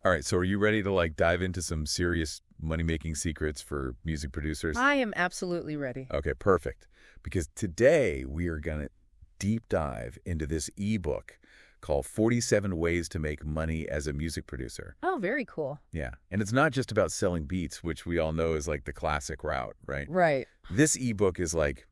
All right, so are you ready to like dive into some serious money-making secrets for music producers? I am absolutely ready. Okay, perfect. Because today we are going to deep dive into this ebook called 47 Ways to Make Money as a Music Producer. Oh, very cool. Yeah, and it's not just about selling beats, which we all know is like the classic route, right? Right. This ebook is like,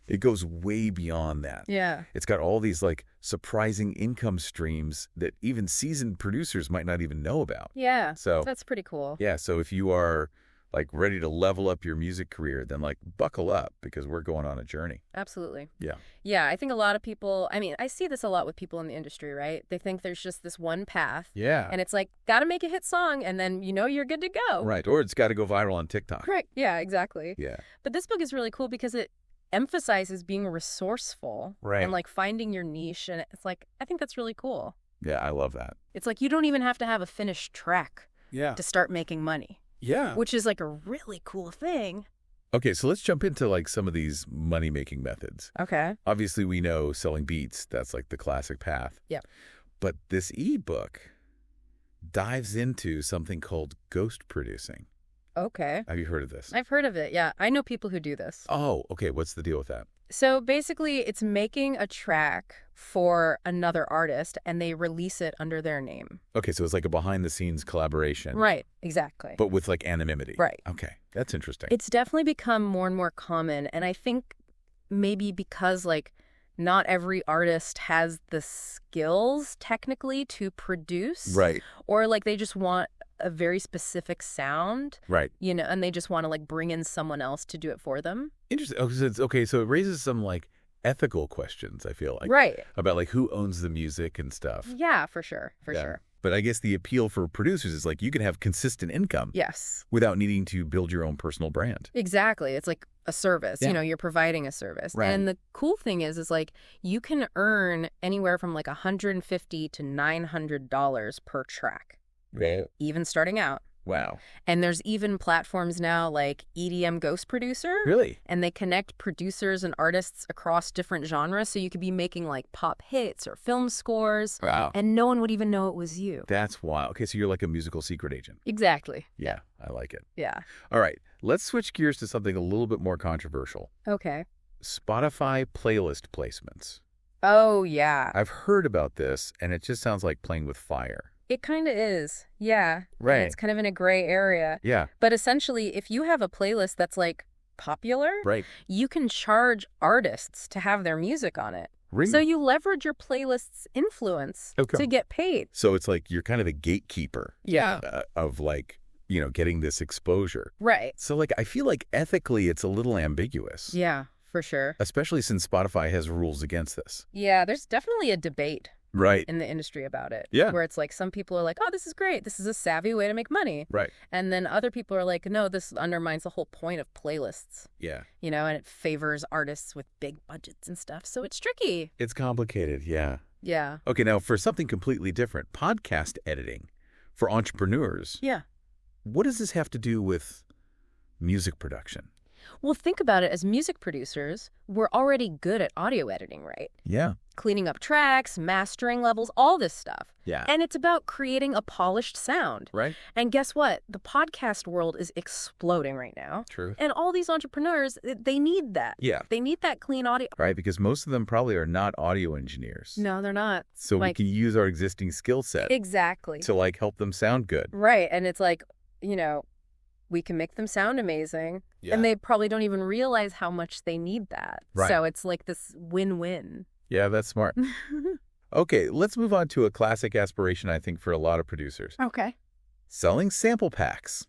it goes way beyond that. Yeah. It's got all these like surprising income streams that even seasoned producers might not even know about. Yeah. So That's pretty cool. yeah, so if you are like ready to level up your music career, then like buckle up because we're going on a journey. Absolutely. Yeah. Yeah, I think a lot of people, I mean, I see this a lot with people in the industry, right? They think there's just this one path. Yeah. And it's like, gotta make a hit song, and then you know you're good to go. Right. Or it's got to go viral on TikTok. Right. Yeah, exactly. Yeah. But this book is really cool because it emphasizes being resourceful Right. and like finding your niche. And it's like, I think that's really cool. Yeah, I love that. It's like you don't even have to have a finished track Yeah. to start making money, Yeah. which is like a really cool thing. Okay, so let's jump into like some of these money-making methods. Okay. Obviously, we know selling beats, that's like the classic path. Yeah. But this ebook dives into something called ghost producing. Okay. Have you heard of this? I've heard of it. Yeah. I know people who do this. Oh, okay. What's the deal with that? So basically, it's making a track for another artist and they release it under their name. Okay, so it's like a behind-the-scenes collaboration. Right. Exactly. But with like anonymity. Right. Okay, that's interesting. It's definitely become more and more common. And I think maybe because like not every artist has the skills technically to produce. Right. Or like they just want a very specific sound, Right. you know, and they just want to like bring in someone else to do it for them. Interesting. Oh, so okay, so it raises some like ethical questions, I feel like. Right. About like who owns the music and stuff. Yeah, for sure. For Yeah. sure. But I guess the appeal for producers is like you can have consistent income Yes. without needing to build your own personal brand. Exactly. It's like a service, Yeah. you know, you're providing a service. Right. And the cool thing is like you can earn anywhere from like $150 to $900 per track, Right. even starting out. Wow. And there's even platforms now like EDM Ghost Producer. Really? And they connect producers and artists across different genres. So you could be making like pop hits or film scores. Wow. And no one would even know it was you. That's wild. Okay, so you're like a musical secret agent. Exactly. Yeah, I like it. Yeah. All right, let's switch gears to something a little bit more controversial. Okay. Spotify playlist placements. Oh, yeah. I've heard about this, and it just sounds like playing with fire. It kind of is. Yeah. Right. And it's kind of in a gray area. Yeah. But essentially, if you have a playlist that's like popular, Right. you can charge artists to have their music on it. Really? So you leverage your playlist's influence Okay. to get paid. So it's like you're kind of a gatekeeper Yeah. of like, you know, getting this exposure. Right. So like I feel like ethically it's a little ambiguous. Yeah, for sure. Especially since Spotify has rules against this. Yeah, there's definitely a debate Right. in the industry about it. Yeah. Where it's like some people are like, oh, this is great. This is a savvy way to make money. Right. And then other people are like, no, this undermines the whole point of playlists, Yeah. you know, and it favors artists with big budgets and stuff. So it's tricky. It's complicated. Yeah. Yeah. Okay, now for something completely different, podcast editing for entrepreneurs. Yeah. What does this have to do with music production? Well, think about it. As music producers, we're already good at audio editing, right? Yeah. Cleaning up tracks, mastering levels, all this stuff. Yeah. And it's about creating a polished sound. Right? And guess what? The podcast world is exploding right now. True. And all these entrepreneurs, they need that. Yeah. They need that clean audio. Right, because most of them probably are not audio engineers. No, they're not. So we Like- can use our existing skill set Exactly. to like help them sound good. Right. And it's like, you know, we can make them sound amazing. Yeah. And they probably don't even realize how much they need that. Right. So it's like this win-win. Yeah, that's smart. Okay, let's move on to a classic aspiration, I think, for a lot of producers. Okay. Selling sample packs.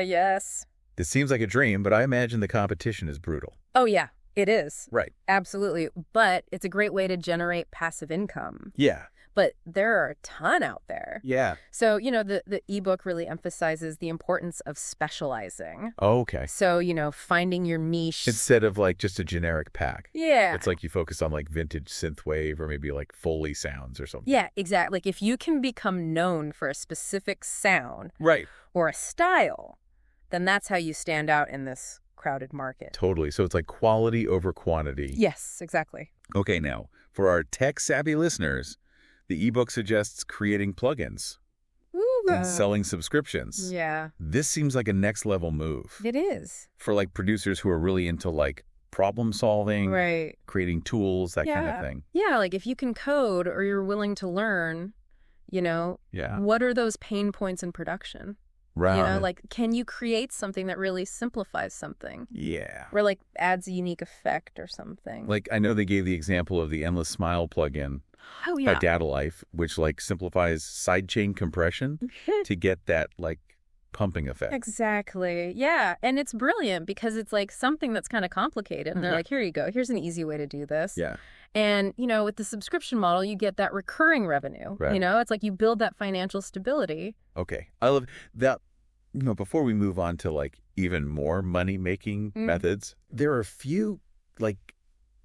Yes. This seems like a dream, but I imagine the competition is brutal. Oh, yeah, it is. Right. Absolutely. But it's a great way to generate passive income. Yeah. but there are a ton out there. Yeah. So, the ebook really emphasizes the importance of specializing. Oh, okay. So, finding your niche. Instead of like just a generic pack. Yeah. It's like you focus on like vintage synthwave or maybe like Foley sounds or something. Yeah, exactly. Like if you can become known for a specific sound Right. or a style, then that's how you stand out in this crowded market. Totally. So it's like quality over quantity. Yes, exactly. Okay, now, for our tech-savvy listeners, the ebook suggests creating plugins and selling subscriptions. Yeah. This seems like a next-level move It is. for like producers who are really into like problem solving, Right. creating tools, that kind of Yeah. thing. Yeah, like if you can code or you're willing to learn, Yeah. what are those pain points in production? Right. Like can you create something that really simplifies something? Yeah. Or like adds a unique effect or something. Like I know they gave the example of the Endless Smile plugin Oh, by Data Life, which like simplifies sidechain compression to get that like pumping effect. Exactly. Yeah. And it's brilliant because it's like something that's kind of complicated. And they're like, here you go. Here's an easy way to do this. Yeah. And, with the subscription model, you get that recurring revenue. Right. It's like you build that financial stability. Okay. I love that. Before we move on to like even more money-making methods, there are a few like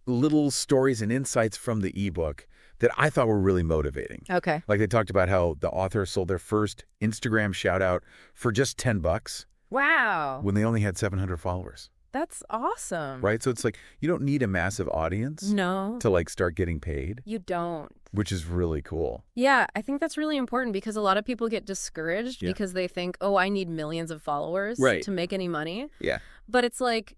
little stories and insights from the ebook that I thought were really motivating. Okay. Like they talked about how the author sold their first Instagram shout out for just $10 Wow. when they only had 700 followers. That's awesome. Right? So it's like you don't need a massive audience No, to like start getting paid, you don't. which is really cool. Yeah, I think that's really important because a lot of people get discouraged Yeah. because they think, oh, I need millions of followers Right. to make any money. Yeah. But it's like,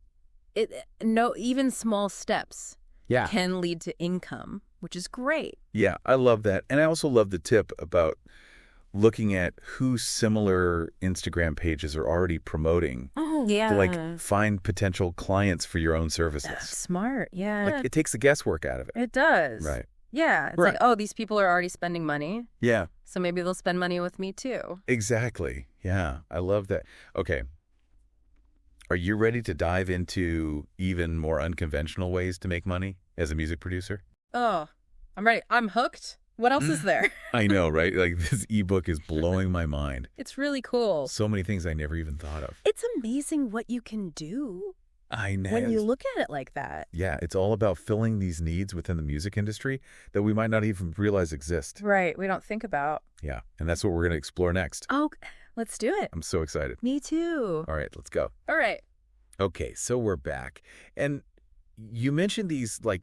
even small steps Yeah. can lead to income, which is great. Yeah, I love that. And I also love the tip about looking at who similar Instagram pages are already promoting Oh, yeah. to like find potential clients for your own services. Smart, yeah. Like it takes the guesswork out of it. It does. Right. Yeah. It's Right. like, oh, these people are already spending money, Yeah, so maybe they'll spend money with me too. exactly. Yeah, I love that. Okay. Are you ready to dive into even more unconventional ways to make money as a music producer? Oh, I'm ready. I'm hooked. What else is there? I know, right? Like this ebook is blowing my mind. It's really cool. So many things I never even thought of. It's amazing what you can do I know. when you look at it like that. Yeah, it's all about filling these needs within the music industry that we might not even realize exist. Right. We don't think about. Yeah, and that's what we're going to explore next. Oh, let's do it. I'm so excited. Me too. All right, let's go. All right. Okay, so we're back. And you mentioned these like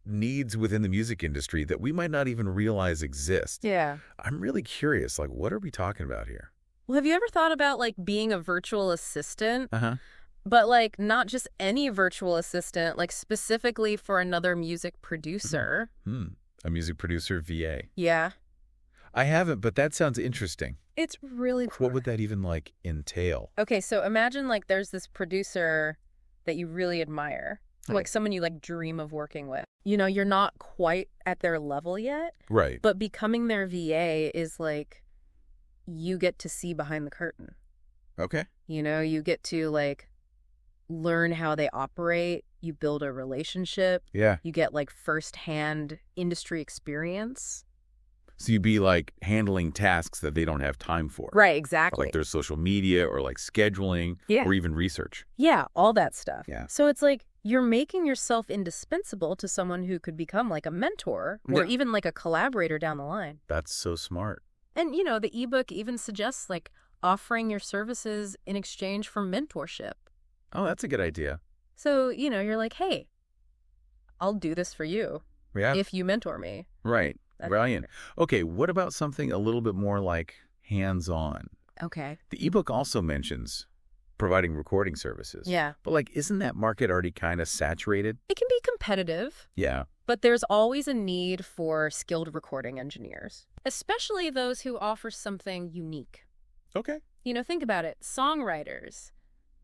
needs within the music industry that we might not even realize exist. Yeah. I'm really curious, like what are we talking about here? Well, have you ever thought about like being a virtual assistant? Uh-huh. But like not just any virtual assistant, like specifically for another music producer. A music producer, VA. Yeah. I haven't, but that sounds interesting. It's really cool. What would that even like entail? Okay, so imagine like there's this producer that you really admire, Oh. like someone you like dream of working with. You're not quite at their level yet, Right. but becoming their VA is like you get to see behind the curtain. Okay. You get to like learn how they operate, you build a relationship, Yeah. you get like firsthand industry experience. So you'd be like handling tasks that they don't have time for. Right, exactly. Like their social media or like scheduling Yeah. or even research. Yeah, all that stuff. Yeah. So it's like you're making yourself indispensable to someone who could become like a mentor or Yeah. even like a collaborator down the line. That's so smart. And, the ebook even suggests like offering your services in exchange for mentorship. Oh, that's a good idea. So, you're like, hey, I'll do this for you Yeah. if you mentor me. Right. That's Brilliant. Okay, what about something a little bit more like hands-on? Okay. The ebook also mentions providing recording services. Yeah. But like, isn't that market already kind of saturated? It can be competitive, Yeah. but there's always a need for skilled recording engineers, especially those who offer something unique. Okay. Think about it. Songwriters,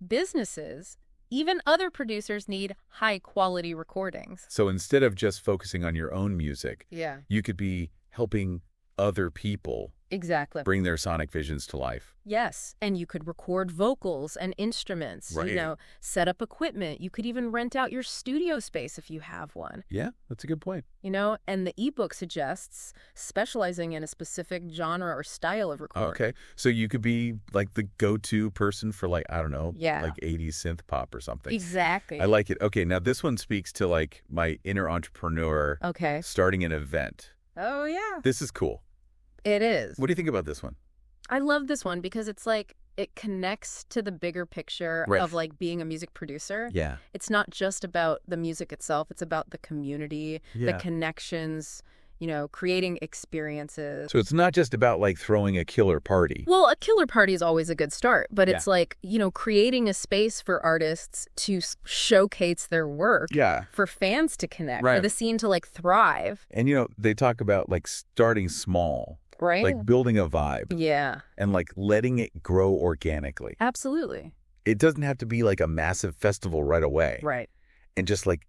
businesses, even other producers need high-quality recordings. So instead of just focusing on your own music, Yeah. you could be helping other people Exactly. bring their sonic visions to life. Yes, and you could record vocals and instruments, Right. set up equipment. You could even rent out your studio space if you have one. Yeah, that's a good point. And the ebook suggests specializing in a specific genre or style of recording. Okay. So you could be like the go-to person for like, I don't know, Yeah. like 80s synth pop or something. Exactly. I like it. Okay, now this one speaks to like my inner entrepreneur Okay. starting an event. Oh, yeah. This is cool. It is. What do you think about this one? I love this one because it's like it connects to the bigger picture Right. of like being a music producer. Yeah. It's not just about the music itself. It's about the community, the connections, creating experiences. So it's not just about like throwing a killer party. Well, a killer party is always a good start, but Yeah. it's like, creating a space for artists to showcase their work, Yeah. for fans to connect, Right. for the scene to like thrive, And they talk about like starting small, right? like building a vibe Yeah, and like letting it grow organically. absolutely. It doesn't have to be like a massive festival right away. Right. And just like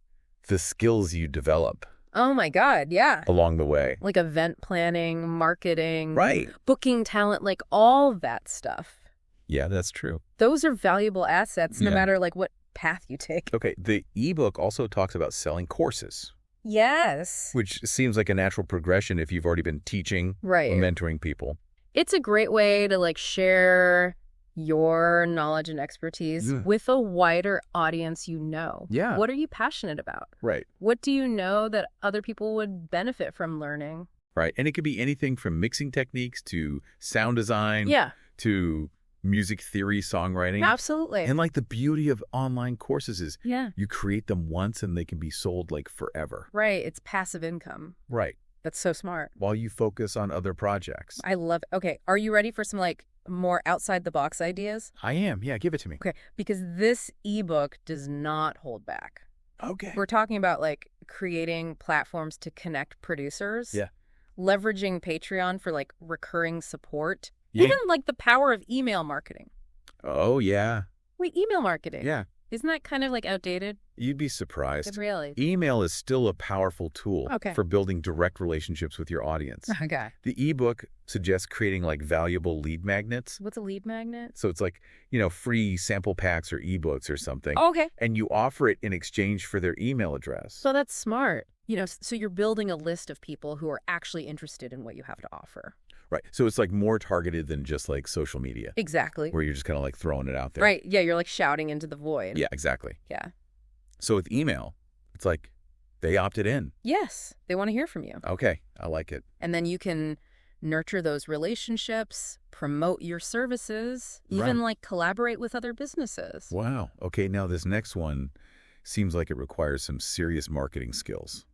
the skills you develop Oh my God, yeah. along the way. Like event planning, marketing, Right. booking talent, like all that stuff. Yeah, that's true. Those are valuable assets no Yeah. matter like what path you take. Okay, the ebook also talks about selling courses, Yes. which seems like a natural progression if you've already been teaching Right. or mentoring people. It's a great way to like share your knowledge and expertise Yeah. with a wider audience Yeah. What are you passionate about? Right. What do you know that other people would benefit from learning? Right. And it could be anything from mixing techniques to sound design Yeah, to music theory, songwriting. absolutely. And like the beauty of online courses is Yeah. you create them once and they can be sold like forever. Right. It's passive income. Right. That's so smart. While you focus on other projects. I love it. Okay. Are you ready for some like more outside the box ideas? I am. Yeah, give it to me. Okay. Because this ebook does not hold back. Okay. We're talking about like creating platforms to connect producers. Yeah. Leveraging Patreon for like recurring support. Yeah. Even like the power of email marketing. Oh, yeah. Wait, email marketing. Yeah. Isn't that kind of like outdated? You'd be surprised. Really? Email is still a powerful tool Okay. for building direct relationships with your audience. Okay. The ebook suggests creating like valuable lead magnets. What's a lead magnet? So it's like, free sample packs or ebooks or something. Oh, okay. And you offer it in exchange for their email address. So that's smart. So you're building a list of people who are actually interested in what you have to offer. Right. So it's like more targeted than just like social media Exactly. where you're just kind of like throwing it out there. Right. Yeah, you're like shouting into the void. Yeah, exactly. Yeah. So with email, it's like they opted in. Yes. They want to hear from you. Okay. I like it. And then you can nurture those relationships, promote your services, even like collaborate with other businesses. Wow. Okay. Now this next one seems like it requires some serious marketing skills.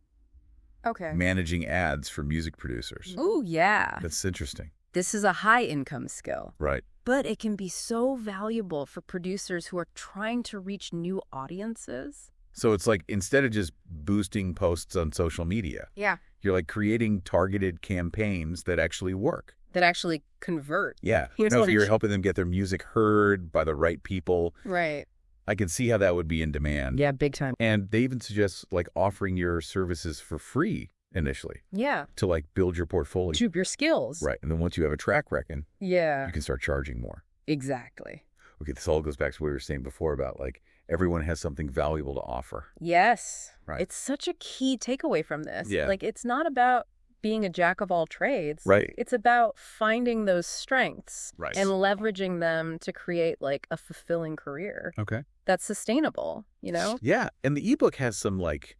Okay. Managing ads for music producers. Ooh, yeah. That's interesting. This is a high income skill, Right. but it can be so valuable for producers who are trying to reach new audiences. So it's like instead of just boosting posts on social media, Yeah. you're like creating targeted campaigns that actually work. That actually convert. Yeah. Here's If what you're I- helping them get their music heard by the right people, Right. I can see how that would be in demand. Yeah, big time. And they even suggest like offering your services for free initially Yeah. to like build your portfolio. To your skills. Right. And then once you have a track record, Yeah. you can start charging more. Exactly. Okay, this all goes back to what we were saying before about like everyone has something valuable to offer. Yes. Right. It's such a key takeaway from this. Yeah. Like, it's not about being a jack of all trades. Right. It's about finding those strengths Right. and leveraging them to create like a fulfilling career Okay. that's sustainable, Yeah. And the ebook has some like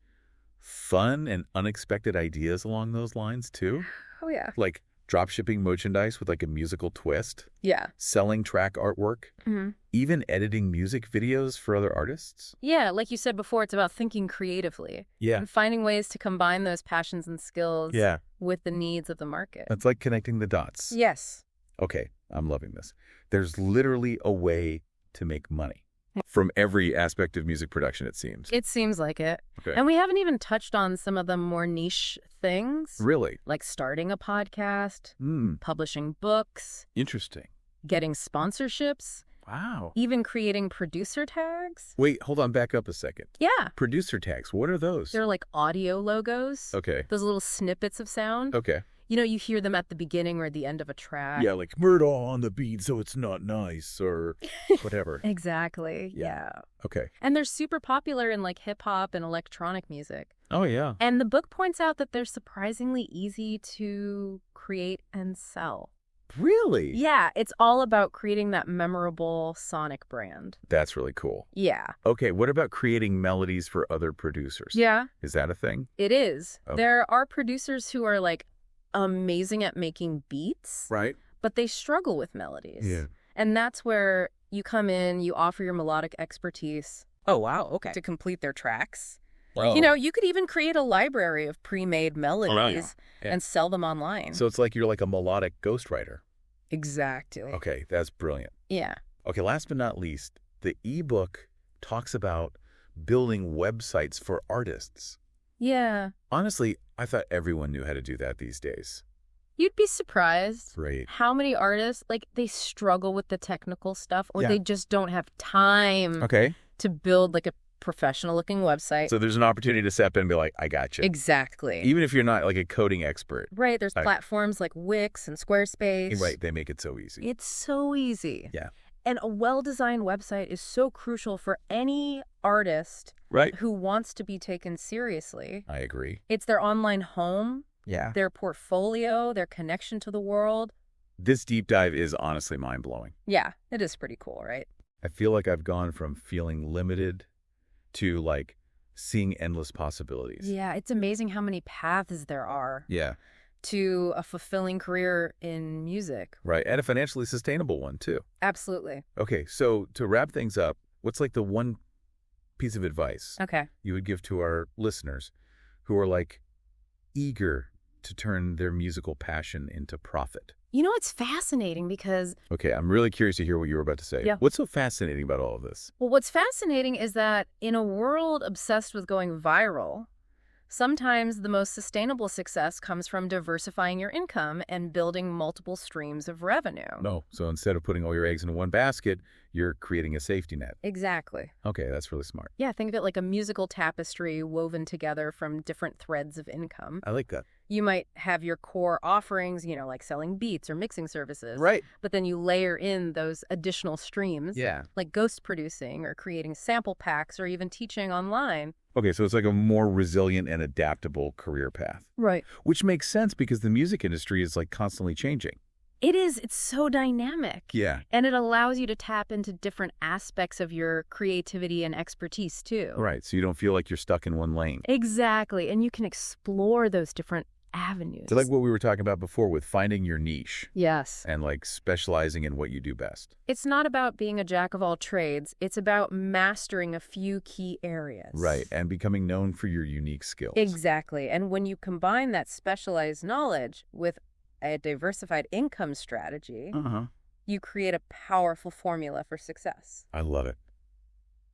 fun and unexpected ideas along those lines too. Oh, yeah. Like drop shipping merchandise with like a musical twist, Yeah. selling track artwork, Mm-hmm. even editing music videos for other artists. Yeah. Like you said before, it's about thinking creatively Yeah. and finding ways to combine those passions and skills Yeah. with the needs of the market. It's like connecting the dots. Yes. Okay, I'm loving this. There's literally a way to make money from every aspect of music production, it seems. It seems like it. Okay. And we haven't even touched on some of the more niche things, Really? like starting a podcast, Hmm. publishing books, Interesting. getting sponsorships, Wow. even creating producer tags. Wait, hold on, back up a second. Yeah. Producer tags, what are those? They're like audio logos. Okay. Those little snippets of sound. Okay. You know, you hear them at the beginning or the end of a track. Yeah, like murder on the beat so it's not nice or whatever. Exactly. Yeah. Yeah. Okay. And they're super popular in like hip hop and electronic music. Oh, yeah. And the book points out that they're surprisingly easy to create and sell. Really? Yeah, it's all about creating that memorable sonic brand. That's really cool. Yeah. Okay, what about creating melodies for other producers? Yeah, Is that a thing? it is. Oh. There are producers who are like amazing at making beats, Right. but they struggle with melodies. Yeah. And that's where you come in, you offer your melodic expertise. Oh, wow. Okay. To complete their tracks. Wow. You know, you could even create a library of pre-made melodies Yeah. and sell them online. So it's like you're like a melodic ghostwriter. Exactly. Okay, that's brilliant. Yeah. Okay, last but not least, the ebook talks about building websites for artists. Yeah. Honestly, I thought everyone knew how to do that these days. You'd be surprised Right. how many artists, like, they struggle with the technical stuff or Yeah. they just don't have time Okay. to build, like, a professional-looking website. So there's an opportunity to step in and be like, I got you. Exactly. Even if you're not like a coding expert. Right. There's Right. platforms like Wix and Squarespace. Right, they make it so easy. It's so easy. Yeah. And a well-designed website is so crucial for any artist Right. who wants to be taken seriously. I agree. It's their online home, Yeah. their portfolio, their connection to the world. This deep dive is honestly mind-blowing. Yeah, it is pretty cool, right? I feel like I've gone from feeling limited to like seeing endless possibilities. Yeah, it's amazing how many paths there are Yeah. to a fulfilling career in music. Right. And a financially sustainable one too. Absolutely. Okay. So to wrap things up, what's like the one piece of advice Okay. you would give to our listeners who are like eager to turn their musical passion into profit? You know, it's fascinating because, Okay. I'm really curious to hear what you were about to say. Yeah. What's so fascinating about all of this? well, what's fascinating is that in a world obsessed with going viral, sometimes the most sustainable success comes from diversifying your income and building multiple streams of revenue. No. So instead of putting all your eggs in one basket, you're creating a safety net. Exactly. Okay. That's really smart. Yeah, think of it like a musical tapestry woven together from different threads of income. I like that. You might have your core offerings, you know, like selling beats or mixing services. Right. But then you layer in those additional streams, Yeah. like ghost producing or creating sample packs or even teaching online. Okay, so it's like a more resilient and adaptable career path, Right. which makes sense because the music industry is like constantly changing. It is. It's so dynamic. Yeah. And it allows you to tap into different aspects of your creativity and expertise, too. Right, so you don't feel like you're stuck in one lane. Exactly. And you can explore those different avenues. It's like what we were talking about before with finding your niche Yes. and like specializing in what you do best. It's not about being a jack of all trades. It's about mastering a few key areas. Right, and becoming known for your unique skills. Exactly. And when you combine that specialized knowledge with a diversified income strategy, Uh-huh. you create a powerful formula for success. I love it.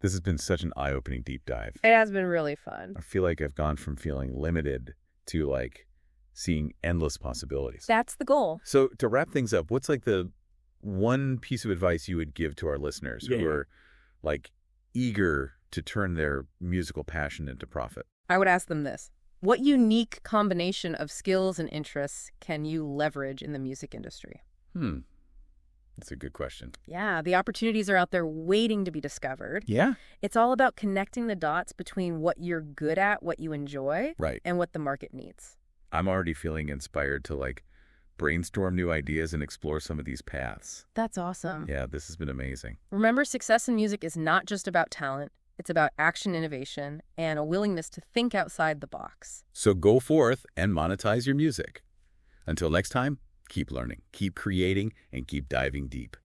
This has been such an eye-opening deep dive. It has been really fun. I feel like I've gone from feeling limited to like seeing endless possibilities. That's the goal. So to wrap things up, what's like the one piece of advice you would give to our listeners who are like eager to turn their musical passion into profit? I would ask them this. What unique combination of skills and interests can you leverage in the music industry? That's a good question. Yeah, the opportunities are out there waiting to be discovered. Yeah. It's all about connecting the dots between what you're good at, what you enjoy, Right. and what the market needs. I'm already feeling inspired to like brainstorm new ideas and explore some of these paths. That's awesome. Yeah, this has been amazing. Remember, success in music is not just about talent. It's about action, innovation, and a willingness to think outside the box. So go forth and monetize your music. Until next time, keep learning, keep creating, and keep diving deep.